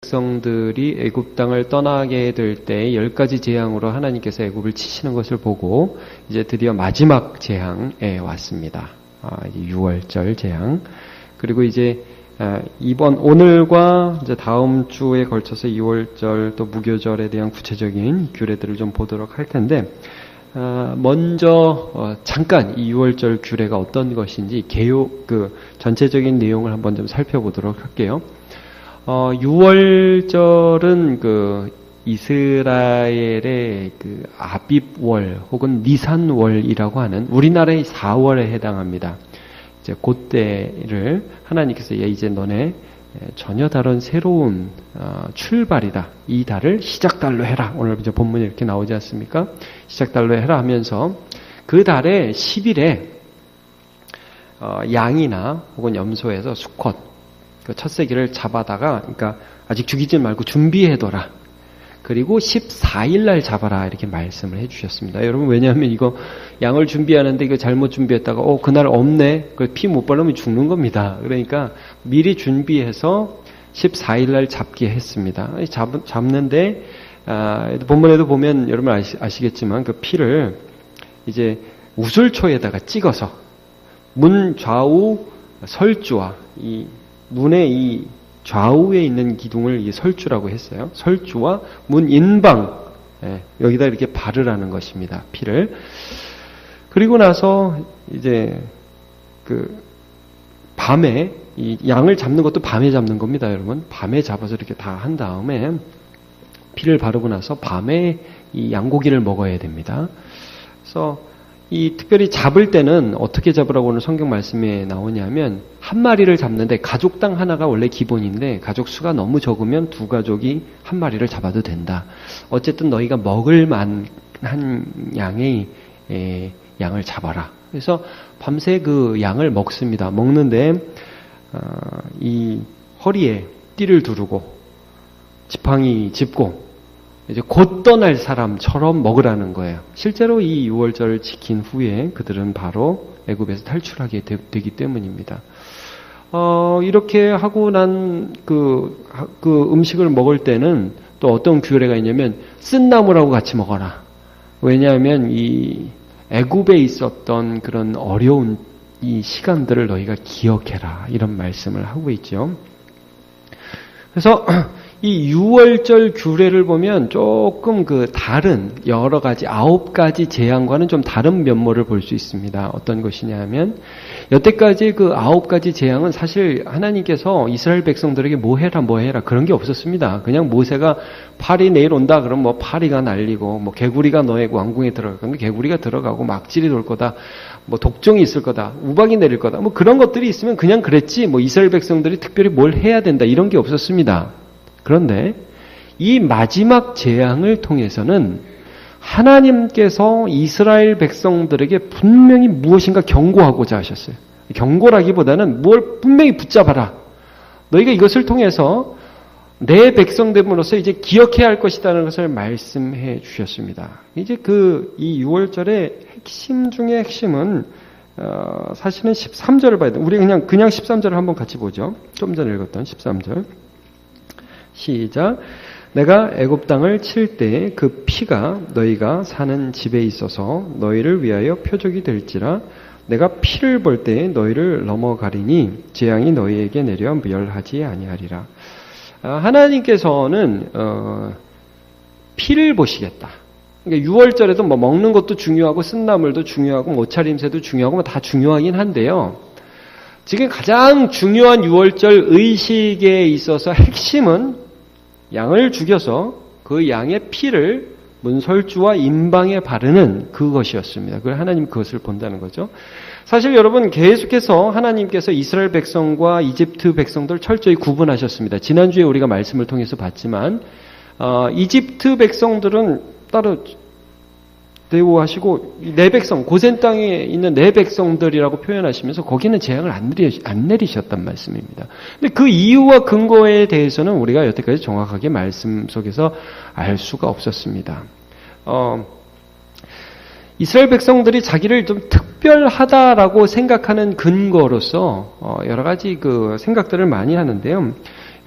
백성들이 애굽 땅을 떠나게 될 때 10가지 재앙으로 하나님께서 애굽을 치시는 것을 보고 이제 드디어 마지막 재앙에 왔습니다. 6월절 재앙. 그리고 이제 오늘과 이제 다음 주에 걸쳐서 2월절 또 무교절에 대한 구체적인 규례들을 좀 보도록 할 텐데, 먼저 잠깐 이 6월절 규례가 어떤 것인지 전체적인 내용을 한번 좀 살펴보도록 할게요. 6월절은 이스라엘의 아빕월 혹은 니산월이라고 하는 우리나라의 4월에 해당합니다. 이제 그때를 하나님께서 이제 너네 전혀 다른 새로운 출발이다. 이 달을 시작달로 해라. 오늘 이제 본문에 이렇게 나오지 않습니까? 시작달로 해라 하면서 그 달의 10일에 양이나 혹은 염소에서 수컷 그 첫새끼를 잡아다가, 그러니까 아직 죽이지 말고 준비해둬라. 그리고 14일 날 잡아라. 이렇게 말씀을 해주셨습니다. 여러분, 왜냐하면 이거 양을 준비하는데 이거 잘못 준비했다가 그날 없네. 피 못 바르면 죽는 겁니다. 그러니까 미리 준비해서 14일 날 잡게 했습니다. 잡는데 본문에도 보면 여러분 아시겠지만 그 피를 이제 우슬초에다가 찍어서 문 좌우 설주와 이 문의 이 좌우에 있는 기둥을 설주라고 했어요. 설주와 문 인방, 여기다 이렇게 바르라는 것입니다. 피를. 그리고 나서 이제 밤에 이 양을 잡는 것도 밤에 잡는 겁니다, 여러분. 밤에 잡아서 이렇게 다 한 다음에 피를 바르고 나서 밤에 이 양고기를 먹어야 됩니다. 그래서 이 특별히 잡을 때는 어떻게 잡으라고 오늘 성경 말씀에 나오냐면, 한 마리를 잡는데 가족당 하나가 원래 기본인데 가족 수가 너무 적으면 두 가족이 한 마리를 잡아도 된다. 어쨌든 너희가 먹을 만한 양의 양을 잡아라. 그래서 밤새 그 양을 먹습니다. 먹는데 이 허리에 띠를 두르고 지팡이 짚고 이제 곧 떠날 사람처럼 먹으라는 거예요. 실제로 이 6월절을 지킨 후에 그들은 바로 애굽에서 탈출하게 되기 때문입니다. 이렇게 하고 난 그 음식을 먹을 때는 또 어떤 규례가 있냐면 쓴 나물하고 같이 먹어라. 왜냐하면 이 애굽에 있었던 그런 어려운 이 시간들을 너희가 기억해라. 이런 말씀을 하고 있죠. 그래서 이 6월절 규례를 보면 조금 다른 여러 가지 9가지 재앙과는 좀 다른 면모를 볼 수 있습니다. 어떤 것이냐 하면, 여태까지 9가지 재앙은 사실 하나님께서 이스라엘 백성들에게 뭐 해라 그런 게 없었습니다. 그냥 모세가 파리 내일 온다 그러면 뭐 파리가 날리고, 개구리가 너의 왕궁에 들어가면 개구리가 들어가고, 막질이 돌 거다, 독종이 있을 거다, 우박이 내릴 거다, 그런 것들이 있으면 그냥 그랬지, 이스라엘 백성들이 특별히 뭘 해야 된다 이런 게 없었습니다. 그런데 이 마지막 재앙을 통해서는 하나님께서 이스라엘 백성들에게 분명히 무엇인가 경고하고자 하셨어요. 경고라기보다는 뭘 분명히 붙잡아라. 너희가 이것을 통해서 내 백성됨으로써 이제 기억해야 할 것이라는 것을 말씀해 주셨습니다. 이제 이 6월절의 핵심 중의 핵심은 사실은 13절을 봐야 돼요. 우리 그냥 13절을 한번 같이 보죠. 좀 전에 읽었던 13절. 시작. 내가 애굽 땅을 칠 때 그 피가 너희가 사는 집에 있어서 너희를 위하여 표적이 될지라. 내가 피를 볼 때 너희를 넘어가리니 재앙이 너희에게 내려 멸하지 아니하리라. 하나님께서는 피를 보시겠다. 그러니까 6월절에도 먹는 것도 중요하고 쓴나물도 중요하고 옷차림새도 중요하고 다 중요하긴 한데요. 지금 가장 중요한 6월절 의식에 있어서 핵심은 양을 죽여서 그 양의 피를 문설주와 인방에 바르는 그것이었습니다. 하나님 그것을 본다는 거죠. 사실 여러분, 계속해서 하나님께서 이스라엘 백성과 이집트 백성들을 철저히 구분하셨습니다. 지난주에 우리가 말씀을 통해서 봤지만 이집트 백성들은 따로 대우하시고 내 백성, 고센 땅에 있는 내 백성들이라고 표현하시면서 거기는 재앙을 안 내리셨단 말씀입니다. 근데 그 이유와 근거에 대해서는 우리가 여태까지 정확하게 말씀 속에서 알 수가 없었습니다. 이스라엘 백성들이 자기를 좀 특별하다라고 생각하는 근거로서 여러 가지 생각들을 많이 하는데요.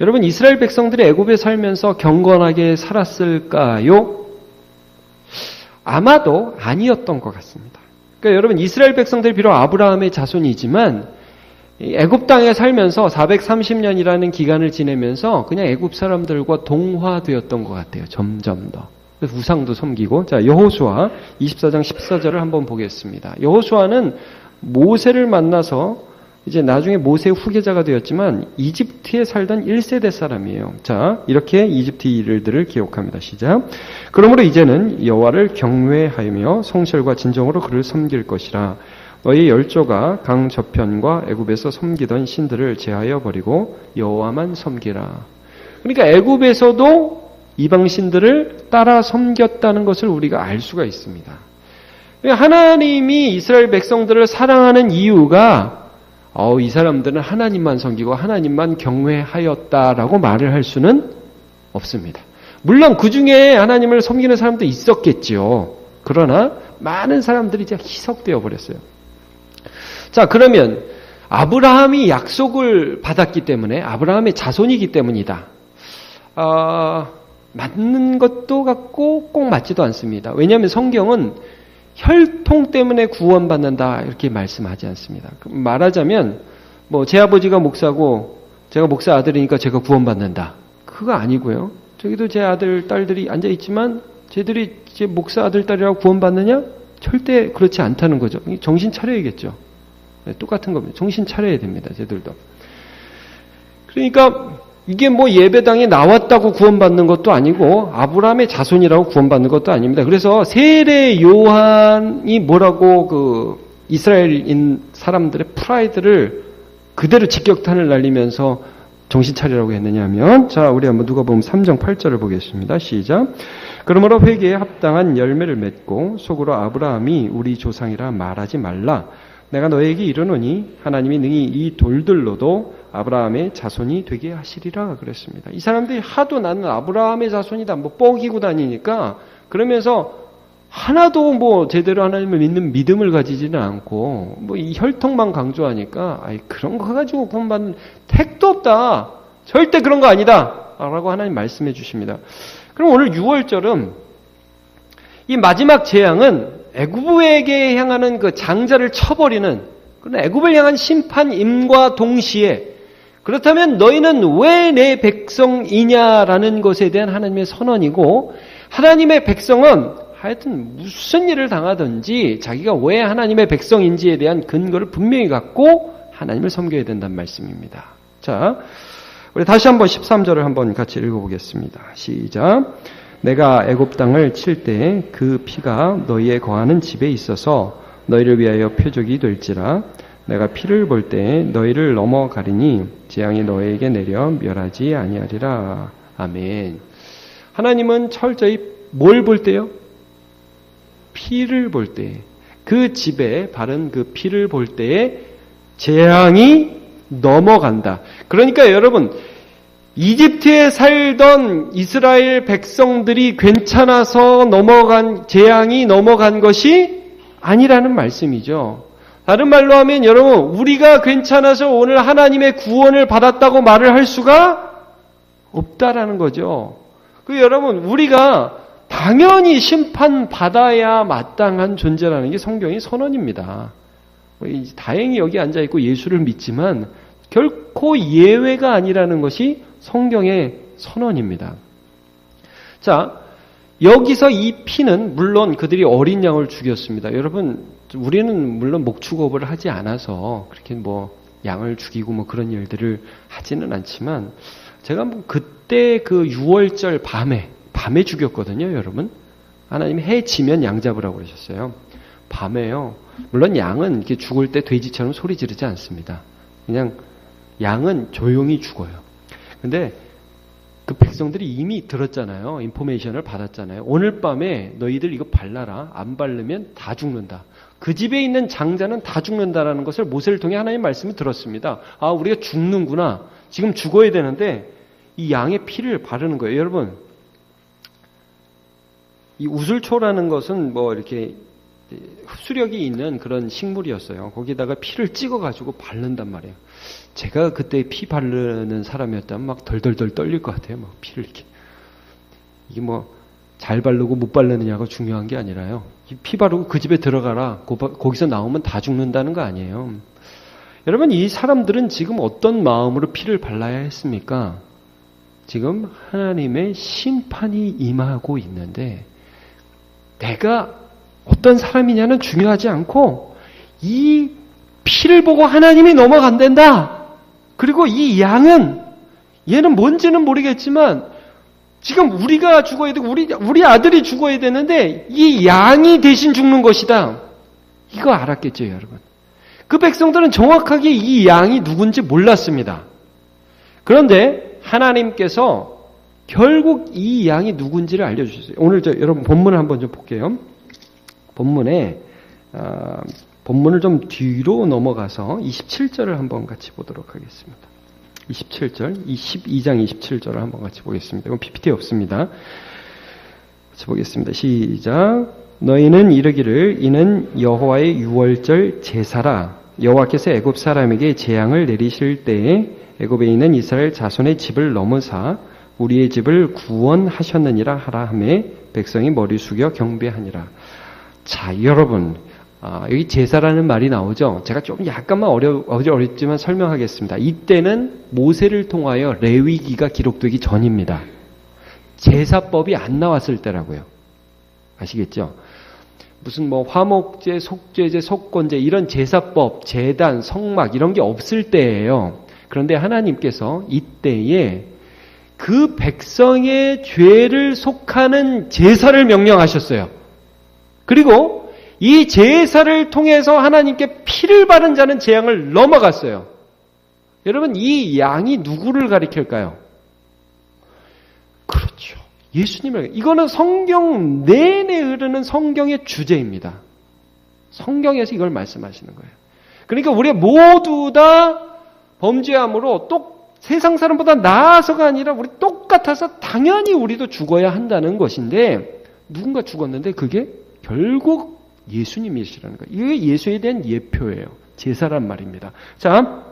여러분, 이스라엘 백성들이 애굽에 살면서 경건하게 살았을까요? 아마도 아니었던 것 같습니다. 그러니까 여러분, 이스라엘 백성들이 비록 아브라함의 자손이지만 애굽 땅에 살면서 430년이라는 기간을 지내면서 그냥 애굽 사람들과 동화되었던 것 같아요. 점점 더. 그래서 우상도 섬기고. 자, 여호수아 24장 14절을 한번 보겠습니다. 여호수아는 모세를 만나서 이제 나중에 모세의 후계자가 되었지만 이집트에 살던 1세대 사람이에요. 자, 이렇게 이집트 일들을 기록합니다. 시작. 그러므로 이제는 여호와를 경외하며 성실과 진정으로 그를 섬길 것이라. 너희 열조가 강 저편과 애굽에서 섬기던 신들을 제하여 버리고 여호와만 섬기라. 그러니까 애굽에서도 이방 신들을 따라 섬겼다는 것을 우리가 알 수가 있습니다. 하나님이 이스라엘 백성들을 사랑하는 이유가 이 사람들은 하나님만 섬기고 하나님만 경외하였다라고 말을 할 수는 없습니다. 물론 그 중에 하나님을 섬기는 사람도 있었겠지요. 그러나 많은 사람들이 이제 희석되어 버렸어요. 자, 그러면 아브라함이 약속을 받았기 때문에 아브라함의 자손이기 때문이다. 맞는 것도 같고 꼭 맞지도 않습니다. 왜냐하면 성경은 혈통 때문에 구원받는다 이렇게 말씀하지 않습니다. 말하자면 제 아버지가 목사고 제가 목사 아들이니까 제가 구원받는다. 그거 아니고요. 저기도 제 아들 딸들이 앉아 있지만 쟤들이 제 목사 아들 딸이라고 구원받느냐? 절대 그렇지 않다는 거죠. 정신 차려야겠죠. 똑같은 겁니다. 정신 차려야 됩니다. 쟤들도. 그러니까 이게 예배당에 나왔다고 구원받는 것도 아니고 아브라함의 자손이라고 구원받는 것도 아닙니다. 그래서 세례 요한이 뭐라고 이스라엘인 사람들의 프라이드를 그대로 직격탄을 날리면서 정신 차리라고 했느냐면, 자, 우리 한번 누가복음 3장 8절을 보겠습니다. 시작. 그러므로 회개에 합당한 열매를 맺고 속으로 아브라함이 우리 조상이라 말하지 말라. 내가 너에게 이르노니 하나님이 능히 이 돌들로도 아브라함의 자손이 되게 하시리라 그랬습니다. 이 사람들이 하도 나는 아브라함의 자손이다 뻐기고 다니니까 그러면서 하나도 제대로 하나님을 믿는 믿음을 가지지는 않고 이 혈통만 강조하니까 그런 거 가지고 구원받는 택도 없다. 절대 그런 거 아니다. 라고 하나님 말씀해 주십니다. 그럼 오늘 6월절은 이 마지막 재앙은 애굽에게 향하는 그 장자를 쳐버리는 그런 애굽을 향한 심판임과 동시에 그렇다면 너희는 왜 내 백성이냐라는 것에 대한 하나님의 선언이고, 하나님의 백성은 하여튼 무슨 일을 당하든지 자기가 왜 하나님의 백성인지에 대한 근거를 분명히 갖고 하나님을 섬겨야 된다는 말씀입니다. 자, 우리 다시 한번 13절을 한번 같이 읽어보겠습니다. 시작. 내가 애굽 땅을 칠 때 그 피가 너희의 거하는 집에 있어서 너희를 위하여 표적이 될지라. 내가 피를 볼 때 너희를 넘어가리니 재앙이 너희에게 내려 멸하지 아니하리라. 아멘. 하나님은 철저히 뭘 볼 때요? 피를 볼 때, 그 집에 바른 그 피를 볼 때에 재앙이 넘어간다. 그러니까 여러분, 이집트에 살던 이스라엘 백성들이 괜찮아서 재앙이 넘어간 것이 아니라는 말씀이죠. 다른 말로 하면 여러분, 우리가 괜찮아서 오늘 하나님의 구원을 받았다고 말을 할 수가 없다라는 거죠. 여러분, 우리가 당연히 심판받아야 마땅한 존재라는 게 성경의 선언입니다. 다행히 여기 앉아있고 예수를 믿지만 결코 예외가 아니라는 것이 성경의 선언입니다. 자, 여기서 이 피는 물론 그들이 어린 양을 죽였습니다. 여러분, 우리는 물론 목축업을 하지 않아서 그렇게 양을 죽이고 그런 일들을 하지는 않지만, 제가 그때 그 6월절 밤에 죽였거든요, 여러분. 하나님이 해 지면 양 잡으라고 그러셨어요. 밤에요. 물론 양은 이렇게 죽을 때 돼지처럼 소리 지르지 않습니다. 그냥 양은 조용히 죽어요. 근데 그 백성들이 이미 들었잖아요. 인포메이션을 받았잖아요. 오늘 밤에 너희들 이거 발라라. 안 바르면 다 죽는다. 그 집에 있는 장자는 다 죽는다라는 것을 모세를 통해 하나님 말씀을 들었습니다. 아, 우리가 죽는구나. 지금 죽어야 되는데 이 양의 피를 바르는 거예요. 여러분, 이 우슬초라는 것은 이렇게 흡수력이 있는 그런 식물이었어요. 거기다가 피를 찍어가지고 바른단 말이에요. 제가 그때 피 바르는 사람이었다면 막 덜덜덜 떨릴 것 같아요. 막 피를 이렇게. 이게 뭐 잘 바르고 못 바르느냐가 중요한 게 아니라요. 피 바르고 그 집에 들어가라. 거기서 나오면 다 죽는다는 거 아니에요. 여러분, 이 사람들은 지금 어떤 마음으로 피를 발라야 했습니까? 지금 하나님의 심판이 임하고 있는데 내가 어떤 사람이냐는 중요하지 않고 이 피를 보고 하나님이 넘어간단다. 그리고 이 양은 얘는 뭔지는 모르겠지만 지금 우리가 죽어야 되고 우리 아들이 죽어야 되는데 이 양이 대신 죽는 것이다. 이거 알았겠죠, 여러분. 그 백성들은 정확하게 이 양이 누군지 몰랐습니다. 그런데 하나님께서 결국 이 양이 누군지를 알려주셨어요. 오늘 여러분 본문을 한번 좀 볼게요. 본문을 좀 뒤로 넘어가서 27절을 한번 같이 보도록 하겠습니다. 27절, 22장 27절을 한번 같이 보겠습니다. 이건 PPT 없습니다. 같이 보겠습니다. 시작. 너희는 이르기를 이는 여호와의 유월절 제사라. 여호와께서 애굽 사람에게 재앙을 내리실 때에 애굽에 있는 이스라엘 자손의 집을 넘으사 우리의 집을 구원하셨느니라 하라 하매 백성이 머리 숙여 경배하니라. 자, 여러분, 여기 제사라는 말이 나오죠. 제가 좀 약간만 어렵지만 설명하겠습니다. 이때는 모세를 통하여 레위기가 기록되기 전입니다. 제사법이 안 나왔을 때라고요. 아시겠죠? 무슨 뭐 화목제, 속죄제, 속건제 이런 제사법, 제단, 성막 이런 게 없을 때예요. 그런데 하나님께서 이때에 그 백성의 죄를 속하는 제사를 명령하셨어요. 그리고 이 제사를 통해서 하나님께 피를 바른 자는 재앙을 넘어갔어요. 여러분, 이 양이 누구를 가리킬까요? 그렇죠. 예수님을. 이거는 성경 내내 흐르는 성경의 주제입니다. 성경에서 이걸 말씀하시는 거예요. 그러니까 우리 모두 다 범죄함으로 세상 사람보다 나아서가 아니라 우리 똑같아서 당연히 우리도 죽어야 한다는 것인데 누군가 죽었는데 그게 결국 예수님이시라는 거예요. 이게 예수에 대한 예표예요. 제사란 말입니다. 자,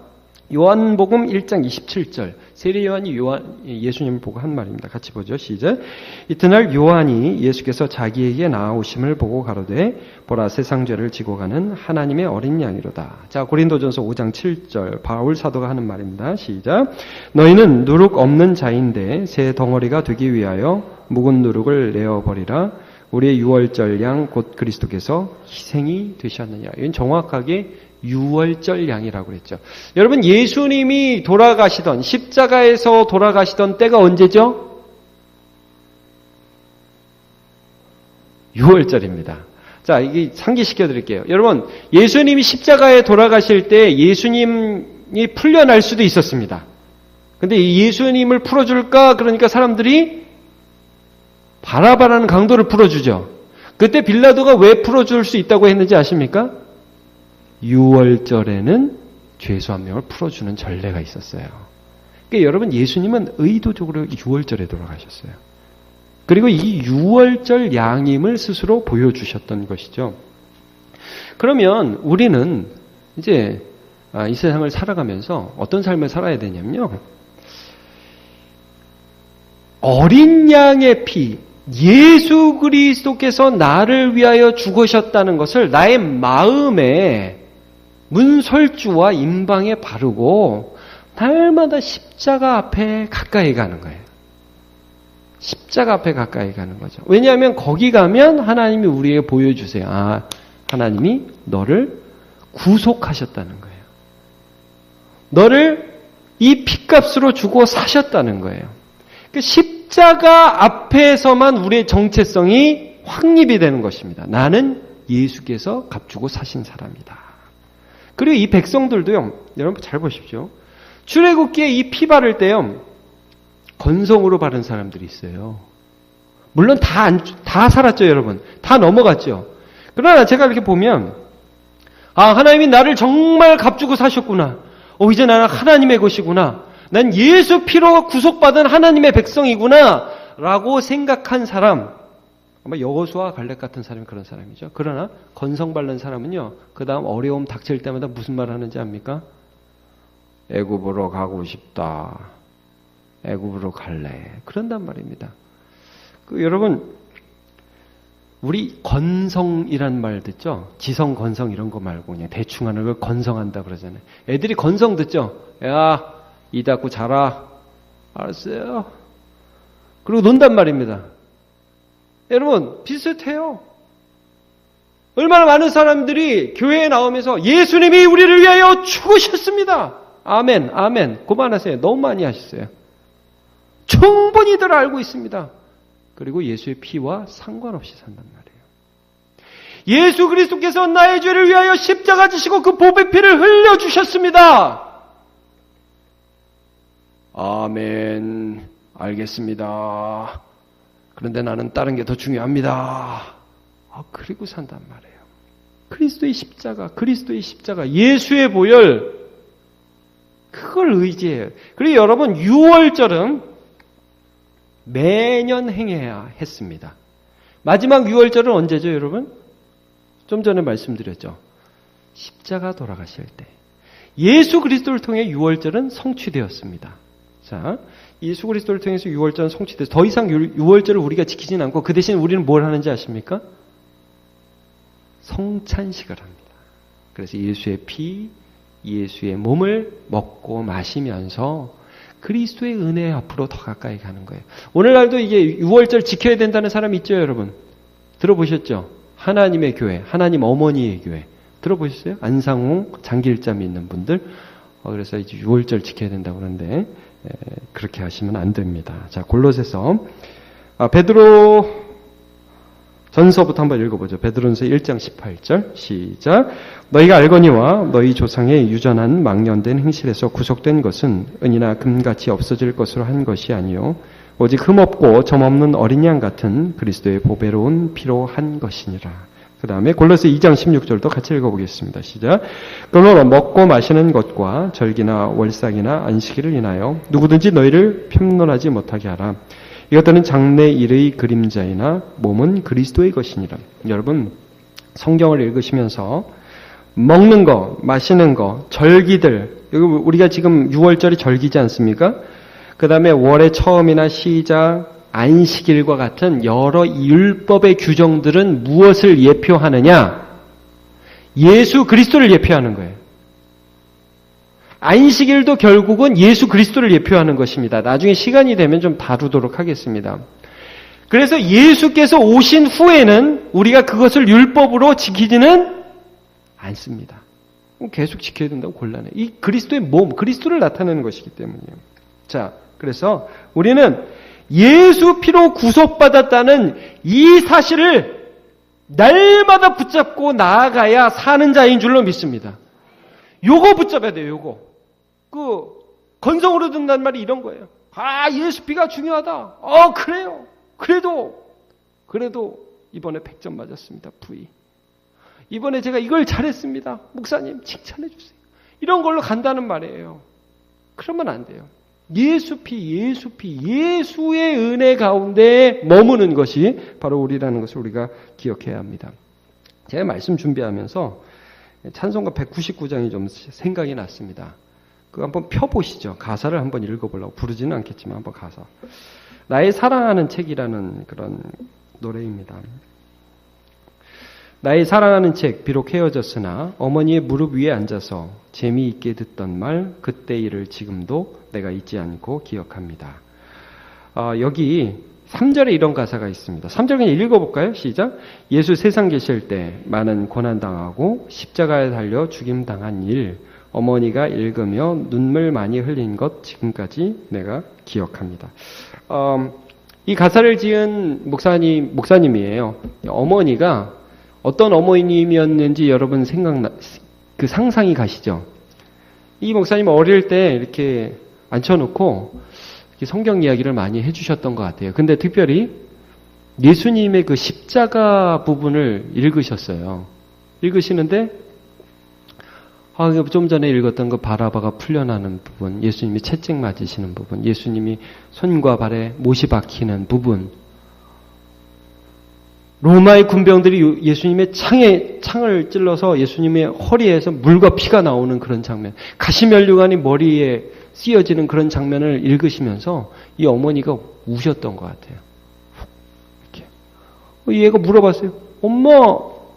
요한복음 1장 27절. 세례 요한이 예수님을 보고 한 말입니다. 같이 보죠. 시작. 이튿날 요한이 예수께서 자기에게 나아오심을 보고 가로되 보라 세상 죄를 지고 가는 하나님의 어린 양이로다. 자, 고린도전서 5장 7절. 바울 사도가 하는 말입니다. 시작. 너희는 누룩 없는 자인데 새 덩어리가 되기 위하여 묵은 누룩을 내어버리라. 우리의 유월절 양 곧 그리스도께서 희생이 되셨느냐. 이건 정확하게 유월절 양이라고 그랬죠. 여러분, 예수님이 돌아가시던 십자가에서 돌아가시던 때가 언제죠? 유월절입니다. 자, 이게 상기시켜 드릴게요. 여러분, 예수님이 십자가에 돌아가실 때 예수님이 풀려날 수도 있었습니다. 근데 예수님을 풀어줄까? 그러니까 사람들이 바라바라는 강도를 풀어주죠. 그때 빌라도가 왜 풀어줄 수 있다고 했는지 아십니까? 유월절에는 죄수 한 명을 풀어주는 전례가 있었어요. 그러니까 여러분, 예수님은 의도적으로 유월절에 돌아가셨어요. 그리고 이 유월절 양임을 스스로 보여주셨던 것이죠. 그러면 우리는 이제 이 세상을 살아가면서 어떤 삶을 살아야 되냐면요. 어린 양의 피, 예수 그리스도께서 나를 위하여 죽으셨다는 것을 나의 마음에 문설주와 임방에 바르고 날마다 십자가 앞에 가까이 가는 거예요. 십자가 앞에 가까이 가는 거죠. 왜냐하면 거기 가면 하나님이 우리에게 보여주세요. 아, 하나님이 너를 구속하셨다는 거예요. 너를 이 핏값으로 주고 사셨다는 거예요. 십자가 앞에서만 우리의 정체성이 확립이 되는 것입니다. 나는 예수께서 값주고 사신 사람이다. 그리고 이 백성들도요, 여러분 잘 보십시오. 출애굽기에 이 피 바를 때요, 건성으로 바른 사람들이 있어요. 물론 다 살았죠, 여러분. 다 넘어갔죠. 그러나 제가 이렇게 보면, 아, 하나님이 나를 정말 값주고 사셨구나. 이제 나는 하나님의 것이구나. 난 예수 피로 구속받은 하나님의 백성이구나 라고 생각한 사람, 아마 여호수아 갈렙 같은 사람이 그런 사람이죠. 그러나 건성 바른 사람은요, 그 다음 어려움 닥칠 때마다 무슨 말 하는지 압니까? 애굽으로 가고 싶다. 애굽으로 갈래. 그런단 말입니다. 여러분, 우리 건성이란 말 듣죠? 지성, 건성 이런 거 말고 그냥 대충 하는 걸 건성한다 그러잖아요. 애들이 건성 듣죠? 야, 이 닫고 자라. 알았어요. 그리고 논단 말입니다. 여러분, 비슷해요. 얼마나 많은 사람들이 교회에 나오면서 예수님이 우리를 위하여 죽으셨습니다. 아멘, 아멘. 그만하세요. 너무 많이 하셨어요. 충분히들 알고 있습니다. 그리고 예수의 피와 상관없이 산단 말이에요. 예수 그리스도께서 나의 죄를 위하여 십자가 지시고 그 보배 피를 흘려주셨습니다. 아멘. 알겠습니다. 그런데 나는 다른 게 더 중요합니다. 그리고 산단 말이에요. 그리스도의 십자가, 예수의 보혈, 그걸 의지해요. 그리고 여러분, 6월절은 매년 행해야 했습니다. 마지막 6월절은 언제죠, 여러분? 좀 전에 말씀드렸죠. 십자가 돌아가실 때. 예수 그리스도를 통해 6월절은 성취되었습니다. 자, 예수 그리스도를 통해서 6월절은 성취돼서 더 이상 6월절을 우리가 지키진 않고 그 대신 우리는 뭘 하는지 아십니까? 성찬식을 합니다. 그래서 예수의 피, 예수의 몸을 먹고 마시면서 그리스도의 은혜 앞으로 더 가까이 가는 거예요. 오늘날도 이게 6월절 지켜야 된다는 사람이 있죠, 여러분? 들어보셨죠? 하나님의 교회, 하나님 어머니의 교회. 들어보셨어요? 안상홍 장길자 믿는 분들. 그래서 이제 6월절 지켜야 된다고 그러는데 그렇게 하시면 안 됩니다. 자, 골로새서 베드로 전서부터 한번 읽어보죠. 베드로전서 1장 18절 시작. 너희가 알거니와 너희 조상의 유전한 망령된 행실에서 구속된 것은 은이나 금같이 없어질 것으로 한 것이 아니요 오직 흠없고 점없는 어린 양 같은 그리스도의 보배로운 피로 한 것이니라. 그 다음에 골로새 2장 16절도 같이 읽어보겠습니다. 시작. 그러므로 먹고 마시는 것과 절기나 월삭이나 안식일을 인하여 누구든지 너희를 편론하지 못하게 하라. 이것들은 장래 일의 그림자이나 몸은 그리스도의 것이니라. 여러분, 성경을 읽으시면서 먹는 거, 마시는 거, 절기들, 우리가 지금 6월절이 절기지 않습니까? 그 다음에 월의 처음이나 시작, 안식일과 같은 여러 율법의 규정들은 무엇을 예표하느냐? 예수 그리스도를 예표하는 거예요. 안식일도 결국은 예수 그리스도를 예표하는 것입니다. 나중에 시간이 되면 좀 다루도록 하겠습니다. 그래서 예수께서 오신 후에는 우리가 그것을 율법으로 지키지는 않습니다. 계속 지켜야 된다고 곤란해요. 이 그리스도의 몸, 그리스도를 나타내는 것이기 때문이에요. 자, 그래서 우리는 예수 피로 구속받았다는 이 사실을 날마다 붙잡고 나아가야 사는 자인 줄로 믿습니다. 요거 붙잡아야 돼요, 요거. 건성으로 듣는 말이 이런 거예요. 예수 피가 중요하다. 그래요. 그래도 이번에 100점 맞았습니다, 부이. 이번에 제가 이걸 잘했습니다. 목사님, 칭찬해 주세요. 이런 걸로 간다는 말이에요. 그러면 안 돼요. 예수 피, 예수의 은혜 가운데 머무는 것이 바로 우리라는 것을 우리가 기억해야 합니다. 제가 말씀 준비하면서 찬송가 199장이 좀 생각이 났습니다. 그거 한번 펴보시죠. 가사를 한번 읽어보려고. 부르지는 않겠지만 한번 가사. 나의 사랑하는 책이라는 그런 노래입니다. 나의 사랑하는 책, 비록 헤어졌으나 어머니의 무릎 위에 앉아서 재미있게 듣던 말, 그때 일을 지금도 내가 잊지 않고 기억합니다. 여기 3절에 이런 가사가 있습니다. 3절 그냥 읽어볼까요? 시작. 예수 세상 계실 때 많은 고난당하고 십자가에 달려 죽임당한 일, 어머니가 읽으며 눈물 많이 흘린 것 지금까지 내가 기억합니다. 이 가사를 지은 목사님이에요. 어머니가 어떤 어머님이었는지 여러분 상상이 가시죠? 이 목사님 어릴 때 이렇게 앉혀놓고 이렇게 성경 이야기를 많이 해주셨던 것 같아요. 근데 특별히 예수님의 그 십자가 부분을 읽으셨어요. 읽으시는데 좀 전에 읽었던 그 바라바가 풀려나는 부분, 예수님이 채찍 맞으시는 부분, 예수님이 손과 발에 못이 박히는 부분, 로마의 군병들이 예수님의 창을 찔러서 예수님의 허리에서 물과 피가 나오는 그런 장면, 가시면류관이 머리에 씌어지는 그런 장면을 읽으시면서 이 어머니가 우셨던 것 같아요. 이렇게. 얘가 물어봤어요. 엄마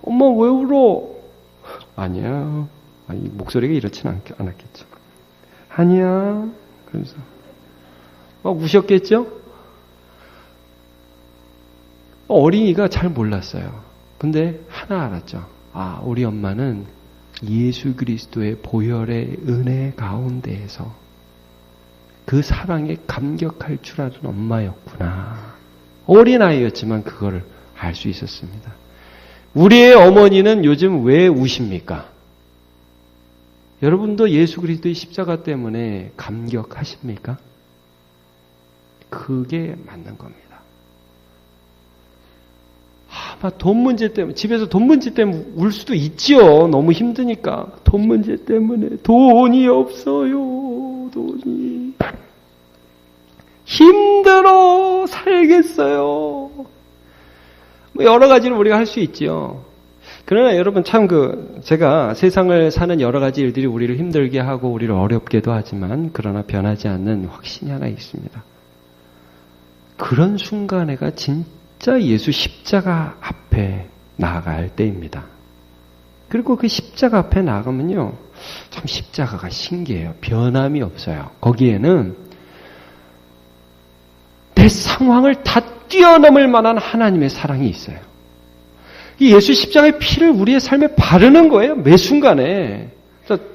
왜 울어? 아니야. 아니, 목소리가 이렇지는 않았겠죠. 아니야. 그러면서 막 우셨겠죠? 어린이가 잘 몰랐어요. 근데 하나 알았죠. 아, 우리 엄마는 예수 그리스도의 보혈의 은혜 가운데에서 그 사랑에 감격할 줄 아는 엄마였구나. 어린아이였지만 그거를 알 수 있었습니다. 우리의 어머니는 요즘 왜 우십니까? 여러분도 예수 그리스도의 십자가 때문에 감격하십니까? 그게 맞는 겁니다. 막 돈 문제 때문에, 집에서 돈 문제 때문에 울 수도 있지요. 너무 힘드니까. 돈 문제 때문에. 돈이 없어요. 돈이. 힘들어 살겠어요. 뭐 여러 가지를 우리가 할 수 있지요. 그러나 여러분 참 제가 세상을 사는 여러 가지 일들이 우리를 힘들게 하고 우리를 어렵게도 하지만 그러나 변하지 않는 확신이 하나 있습니다. 그런 순간에가 진짜 예수 십자가 앞에 나아갈 때입니다. 그리고 그 십자가 앞에 나가면요, 참 십자가가 신기해요. 변함이 없어요. 거기에는 내 상황을 다 뛰어넘을 만한 하나님의 사랑이 있어요. 이 예수 십자가의 피를 우리의 삶에 바르는 거예요. 매 순간에.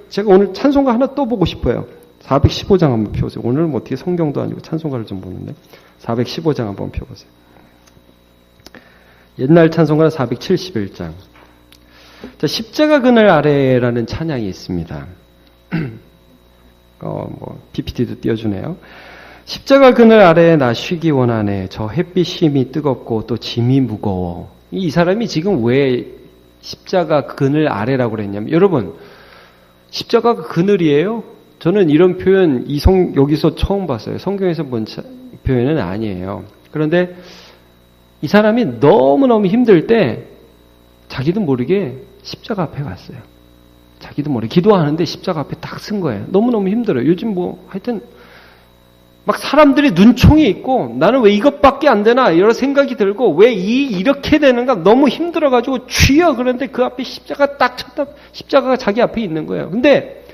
제가 오늘 찬송가 하나 또 보고 싶어요. 415장 한번 펴보세요. 오늘은 뭐 어떻게 성경도 아니고 찬송가를 좀 보는데 415장 한번 펴보세요. 옛날 찬송가는 471장. 자, 십자가 그늘 아래라는 찬양이 있습니다. PPT도 띄워주네요. 십자가 그늘 아래에 나 쉬기 원하네. 저 햇빛 힘이 뜨겁고 또 짐이 무거워. 이 사람이 지금 왜 십자가 그늘 아래라고 그랬냐면, 여러분, 십자가가 그늘이에요? 저는 이런 표현 여기서 처음 봤어요. 성경에서 본 표현은 아니에요. 그런데 이 사람이 너무너무 힘들 때 자기도 모르게 십자가 앞에 갔어요. 자기도 모르게 기도하는데 십자가 앞에 딱 쓴 거예요. 너무너무 힘들어요. 요즘 하여튼 막 사람들이 눈총이 있고 나는 왜 이것밖에 안 되나 여러 생각이 들고 왜 이렇게 되는가 너무 힘들어가지고 주여 그런데 그 앞에 십자가 딱 쳤다. 십자가가 자기 앞에 있는 거예요. 근데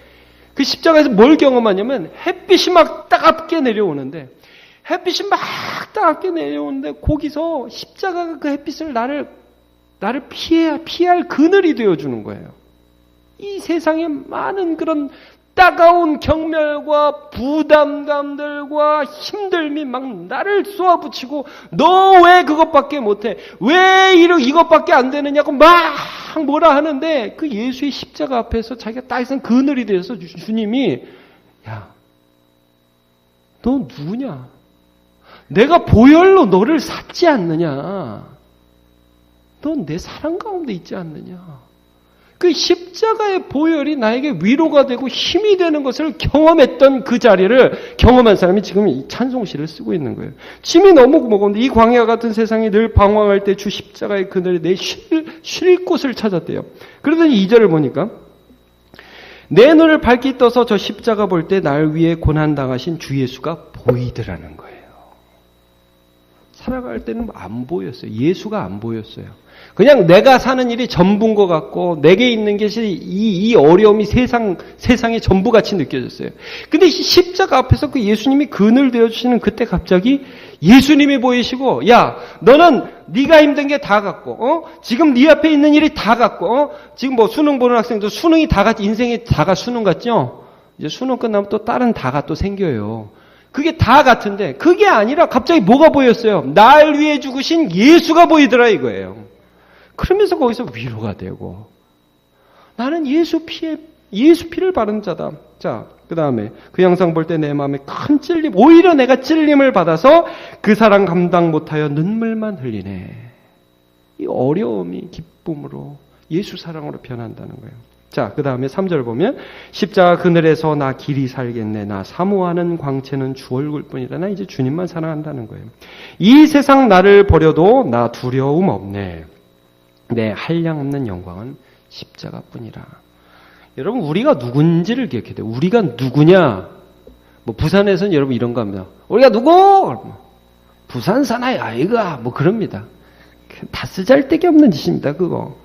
그 십자가에서 뭘 경험하냐면 햇빛이 막 따갑게 내려오는데 햇빛이 막 따갑게 내려오는데 거기서 십자가가 그 햇빛을 나를 피할 그늘이 되어주는 거예요. 이 세상에 많은 그런 따가운 경멸과 부담감들과 힘듦이 막 나를 쏘아붙이고 너 왜 그것밖에 못해? 왜 이것밖에 안 되느냐고 막 뭐라 하는데 그 예수의 십자가 앞에서 자기가 딱 있은 그늘이 되어서 주님이 야, 너 누구냐? 내가 보혈로 너를 샀지 않느냐? 넌 내 사랑 가운데 있지 않느냐? 그 십자가의 보혈이 나에게 위로가 되고 힘이 되는 것을 경험했던 그 자리를 경험한 사람이 지금 이 찬송시를 쓰고 있는 거예요. 짐이 너무 무거운데 이 광야 같은 세상이 늘 방황할 때 주 십자가의 그늘에 내 쉴 곳을 찾았대요. 그러더니 2절을 보니까 내 눈을 밝히 떠서 저 십자가 볼 때 날 위해 고난당하신 주 예수가 보이더라는 거예요. 살아갈 때는 안 보였어요. 예수가 안 보였어요. 그냥 내가 사는 일이 전부인 것 같고 내게 있는 것이 이 어려움이 세상의 전부같이 느껴졌어요. 근데 십자가 앞에서 그 예수님이 그늘 되어주시는 그때 갑자기 예수님이 보이시고 야 너는 네가 힘든 게 다 같고 지금 네 앞에 있는 일이 다 같고 지금 뭐 수능 보는 학생도 수능이 다 같이 인생이 다가 수능 같죠? 이제 수능 끝나면 또 다른 다가 또 생겨요. 그게 다 같은데 그게 아니라 갑자기 뭐가 보였어요? 날 위해 죽으신 예수가 보이더라 이거예요. 그러면서 거기서 위로가 되고 나는 예수 피를 바른 자다. 자, 그 다음에 그 영상 볼 때 내 마음에 큰 찔림, 오히려 내가 찔림을 받아서 그 사랑 감당 못하여 눈물만 흘리네. 이 어려움이 기쁨으로 예수 사랑으로 변한다는 거예요. 자, 그 다음에 3절 보면 십자가 그늘에서 나 길이 살겠네. 나 사모하는 광채는 주 얼굴뿐이라. 나 이제 주님만 사랑한다는 거예요. 이 세상 나를 버려도 나 두려움 없네. 내 한량없는 영광은 십자가뿐이라. 여러분, 우리가 누군지를 기억해야 돼요. 우리가 누구냐? 뭐 부산에서는 여러분 이런 거 합니다. 우리가 누구? 부산 사나이 아이가 뭐 그럽니다. 다 쓰잘데기 없는 짓입니다. 그거.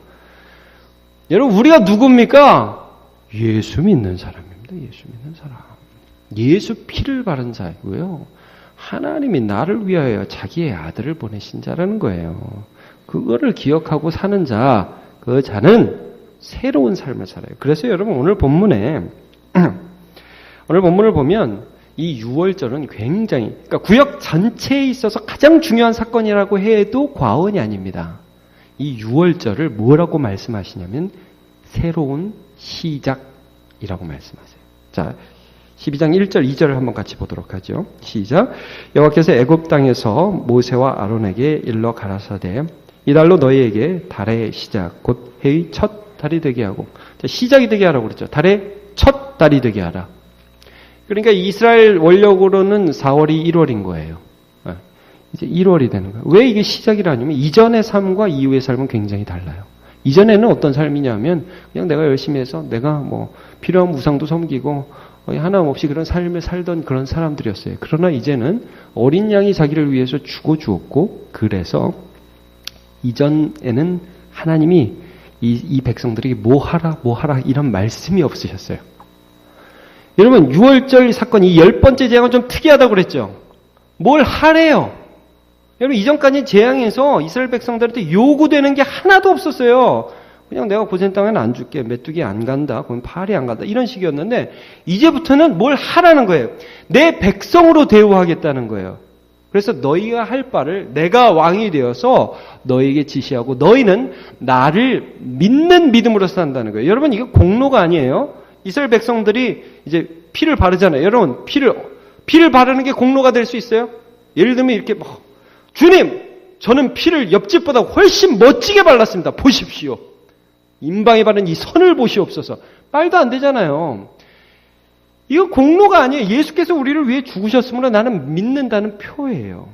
여러분, 우리가 누굽니까? 예수 믿는 사람입니다. 예수 믿는 사람. 예수 피를 바른 자이고요. 하나님이 나를 위하여 자기의 아들을 보내신 자라는 거예요. 그거를 기억하고 사는 자, 그 자는 새로운 삶을 살아요. 그래서 여러분, 오늘 본문을 보면 이 유월절은 굉장히, 그러니까 구약 전체에 있어서 가장 중요한 사건이라고 해도 과언이 아닙니다. 이 유월절을 뭐라고 말씀하시냐면 새로운 시작이라고 말씀하세요. 자, 12장 1절, 2절을 한번 같이 보도록 하죠. 시작. 여호와께서 애굽 땅에서 모세와 아론에게 일러 가라사대 이달로 너희에게 달의 시작 곧 해의 첫 달이 되게 하고, 자, 시작이 되게 하라고 그랬죠. 달의 첫 달이 되게 하라. 그러니까 이스라엘 원력으로는 4월이 1월인 거예요. 이제 1월이 되는 거예요. 왜 이게 시작이라냐면 이전의 삶과 이후의 삶은 굉장히 달라요. 이전에는 어떤 삶이냐면 그냥 내가 열심히 해서 내가 뭐 필요한 우상도 섬기고 하나없이 그런 삶을 살던 그런 사람들이었어요. 그러나 이제는 어린 양이 자기를 위해서 죽어 주었고, 그래서 이전에는 하나님이 이 백성들에게 뭐 하라 이런 말씀이 없으셨어요. 여러분, 6월절 사건 이 10번째 재앙은 좀 특이하다고 그랬죠. 뭘 하래요? 여러분, 이전까지 재앙에서 이스라엘 백성들한테 요구되는 게 하나도 없었어요. 그냥 내가 고센 땅에는 안 줄게. 메뚜기 안 간다. 그럼 파리 안 간다. 이런 식이었는데 이제부터는 뭘 하라는 거예요. 내 백성으로 대우하겠다는 거예요. 그래서 너희가 할 바를 내가 왕이 되어서 너희에게 지시하고 너희는 나를 믿는 믿음으로 산다는 거예요. 여러분, 이거 공로가 아니에요. 이스라엘 백성들이 이제 피를 바르잖아요. 여러분, 피를 바르는 게 공로가 될 수 있어요? 예를 들면 이렇게 주님, 저는 피를 옆집보다 훨씬 멋지게 발랐습니다. 보십시오. 임방에 바른 이 선을 보시옵소서. 말도 안 되잖아요. 이거 공로가 아니에요. 예수께서 우리를 위해 죽으셨으므로 나는 믿는다는 표예요.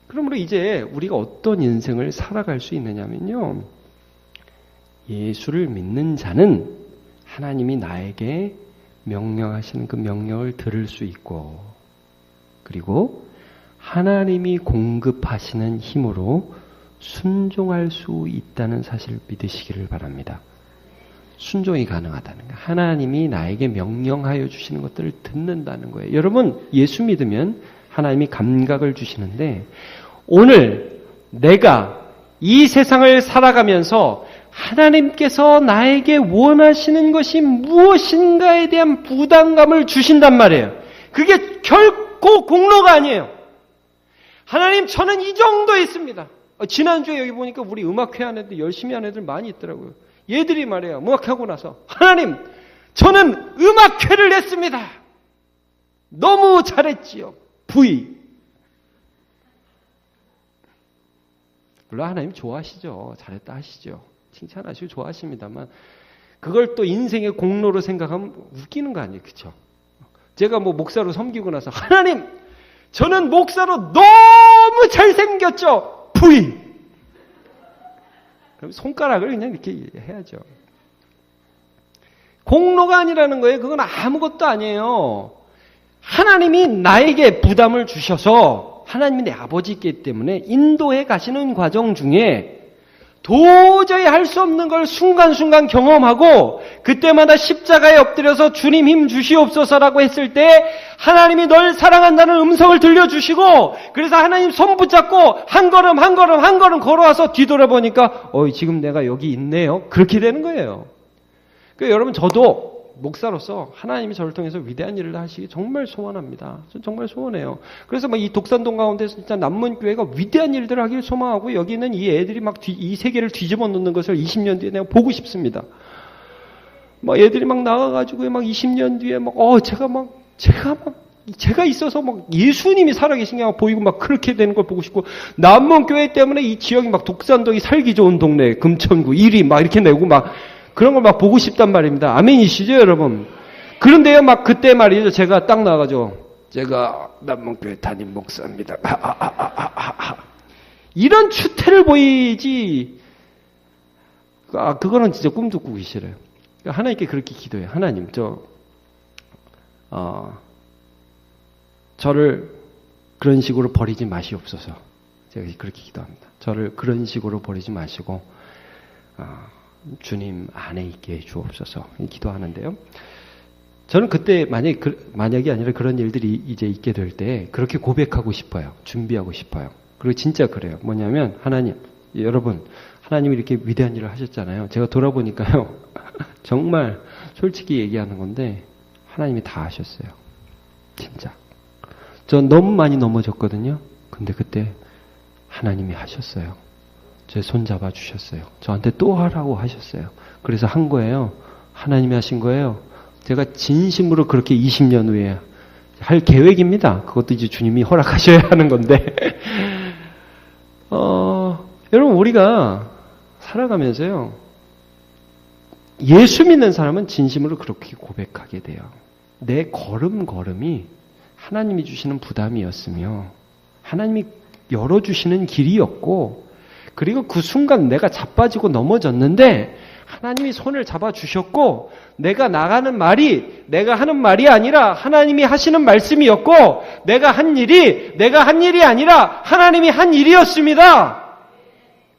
그러므로 이제 우리가 어떤 인생을 살아갈 수 있느냐면요. 예수를 믿는 자는 하나님이 나에게 명령하시는 그 명령을 들을 수 있고, 그리고 하나님이 공급하시는 힘으로 순종할 수 있다는 사실을 믿으시기를 바랍니다. 순종이 가능하다는 거예요. 하나님이 나에게 명령하여 주시는 것들을 듣는다는 거예요. 여러분, 예수 믿으면 하나님이 감각을 주시는데, 오늘 내가 이 세상을 살아가면서 하나님께서 나에게 원하시는 것이 무엇인가에 대한 부담감을 주신단 말이에요. 그게 결코 공로가 아니에요. 하나님, 저는 이 정도 있습니다. 지난주에 여기 보니까 우리 음악회 하는 애들 열심히 하는 애들 많이 있더라고요. 얘들이 말해요. 음악하고 나서 하나님, 저는 음악회를 냈습니다. 너무 잘했지요. 부이. 물론 하나님 좋아하시죠. 잘했다 하시죠. 칭찬하시고 좋아하십니다만 그걸 또 인생의 공로로 생각하면 웃기는 거 아니에요. 그렇죠? 제가 뭐 목사로 섬기고 나서 하나님, 저는 목사로 너무 잘생겼죠. 부이. 그럼 손가락을 그냥 이렇게 해야죠. 공로가 아니라는 거예요. 그건 아무것도 아니에요. 하나님이 나에게 부담을 주셔서 하나님이 내 아버지이기 때문에 인도해 가시는 과정 중에 도저히 할 수 없는 걸 순간순간 경험하고 그때마다 십자가에 엎드려서 주님 힘 주시옵소서라고 했을 때 하나님이 널 사랑한다는 음성을 들려주시고, 그래서 하나님 손 붙잡고 한 걸음 한 걸음 한 걸음 걸어와서 뒤돌아보니까 지금 내가 여기 있네요. 그렇게 되는 거예요. 그러니까 여러분, 저도 목사로서 하나님이 저를 통해서 위대한 일을 하시기 정말 소원합니다. 정말 소원해요. 그래서 이 독산동 가운데서 진짜 남문교회가 위대한 일들을 하기를 소망하고, 여기는 이 애들이 이 세계를 뒤집어 놓는 것을 20년 뒤에 내가 보고 싶습니다. 애들이 나가가지고 20년 뒤에 제가 있어서 예수님이 살아계신 게 보이고 그렇게 되는 걸 보고 싶고, 남문교회 때문에 이 지역이 독산동이 살기 좋은 동네, 금천구 1위 이렇게 내고 그런 걸 막 보고 싶단 말입니다. 아멘이시죠, 여러분? 그런데요, 막 그때 말이죠. 제가 딱 나가죠. 제가 남문교회 담임 목사입니다. 이런 추태를 보이지. 그거는 진짜 꿈도 꾸기 싫어요. 하나님께 그렇게 기도해요. 하나님, 저를 그런 식으로 버리지 마시옵소서. 제가 그렇게 기도합니다. 저를 그런 식으로 버리지 마시고 주님 안에 있게 해 주옵소서. 기도하는데요. 저는 그때 만약이 아니라 그런 일들이 이제 있게 될 때 그렇게 고백하고 싶어요. 준비하고 싶어요. 그리고 진짜 그래요. 뭐냐면 하나님, 여러분, 하나님이 이렇게 위대한 일을 하셨잖아요. 제가 돌아보니까요. 정말 솔직히 얘기하는 건데 하나님이 다 하셨어요. 진짜. 저 너무 많이 넘어졌거든요. 근데 그때 하나님이 하셨어요. 제 손 잡아 주셨어요. 저한테 또 하라고 하셨어요. 그래서 한 거예요. 하나님이 하신 거예요. 제가 진심으로 그렇게 20년 후에 할 계획입니다. 그것도 이제 주님이 허락하셔야 하는 건데. 여러분, 우리가 살아가면서요. 예수 믿는 사람은 진심으로 그렇게 고백하게 돼요. 내 걸음걸음이 하나님이 주시는 부담이었으며 하나님이 열어주시는 길이었고 그리고 그 순간 내가 자빠지고 넘어졌는데 하나님이 손을 잡아주셨고 내가 나가는 말이 내가 하는 말이 아니라 하나님이 하시는 말씀이었고 내가 한 일이 아니라 하나님이 한 일이었습니다.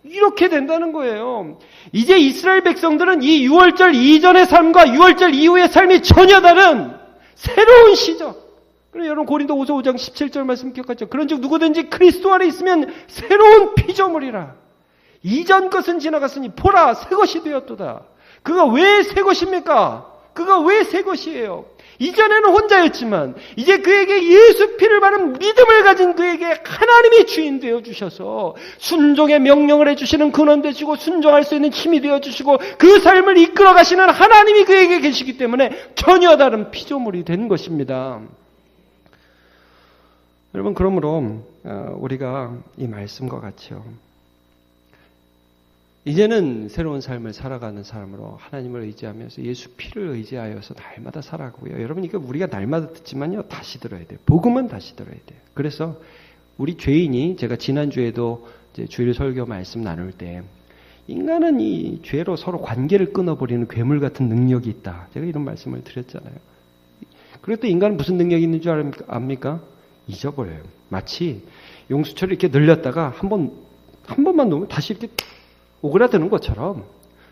이렇게 된다는 거예요. 이제 이스라엘 백성들은 이 6월절 이전의 삶과 6월절 이후의 삶이 전혀 다른 새로운 시절. 그럼 여러분 고린도후서 5장 17절 말씀 기억하죠? 그런즉 누구든지 그리스도 안에 있으면 새로운 피조물이라. 이전 것은 지나갔으니 보라 새 것이 되었도다. 그가 왜 새 것입니까? 그가 왜 새 것이에요? 이전에는 혼자였지만 이제 그에게 예수 피를 바른 믿음을 가진 그에게 하나님이 주인 되어주셔서 순종의 명령을 해주시는 근원 되시고 순종할 수 있는 힘이 되어주시고 그 삶을 이끌어 가시는 하나님이 그에게 계시기 때문에 전혀 다른 피조물이 된 것입니다. 여러분, 그러므로 우리가 이 말씀과 같이요. 이제는 새로운 삶을 살아가는 사람으로 하나님을 의지하면서 예수 피를 의지하여서 날마다 살아가고요. 여러분, 이거 우리가 날마다 듣지만요. 다시 들어야 돼요. 복음은 다시 들어야 돼요. 그래서 우리 죄인이 제가 지난주에도 이제 주일 설교 말씀 나눌 때 인간은 이 죄로 서로 관계를 끊어버리는 괴물 같은 능력이 있다. 제가 이런 말씀을 드렸잖아요. 그리고 또 인간은 무슨 능력이 있는 줄 압니까? 잊어버려요. 마치 용수철을 이렇게 늘렸다가 한 번만 놓으면 다시 이렇게 오그라드는 것처럼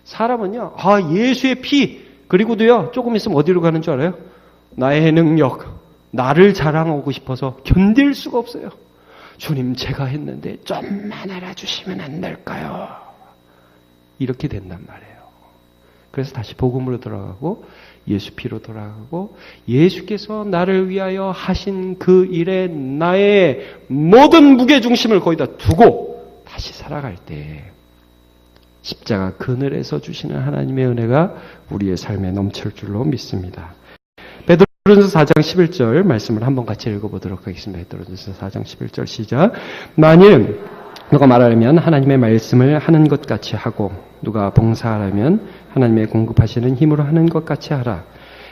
사람은요, 예수의 피, 그리고도요, 조금 있으면 어디로 가는 줄 알아요? 나의 능력, 나를 자랑하고 싶어서 견딜 수가 없어요. 주님, 제가 했는데 좀만 알아주시면 안 될까요? 이렇게 된단 말이에요. 그래서 다시 복음으로 돌아가고 예수 피로 돌아가고 예수께서 나를 위하여 하신 그 일에 나의 모든 무게중심을 거기다 두고 다시 살아갈 때 십자가 그늘에서 주시는 하나님의 은혜가 우리의 삶에 넘칠 줄로 믿습니다. 베드로전서 4장 11절 말씀을 한번 같이 읽어보도록 하겠습니다. 베드로전서 4장 11절 시작. 만일 누가 말하려면 하나님의 말씀을 하는 것 같이 하고 누가 봉사하려면 하나님의 공급하시는 힘으로 하는 것 같이 하라.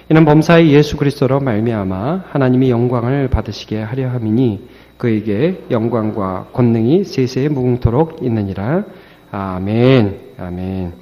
이는 범사의 예수 그리스도로 말미암아 하나님이 영광을 받으시게 하려 함이니 그에게 영광과 권능이 세세에 무궁토록 있느니라. 아멘. 아멘.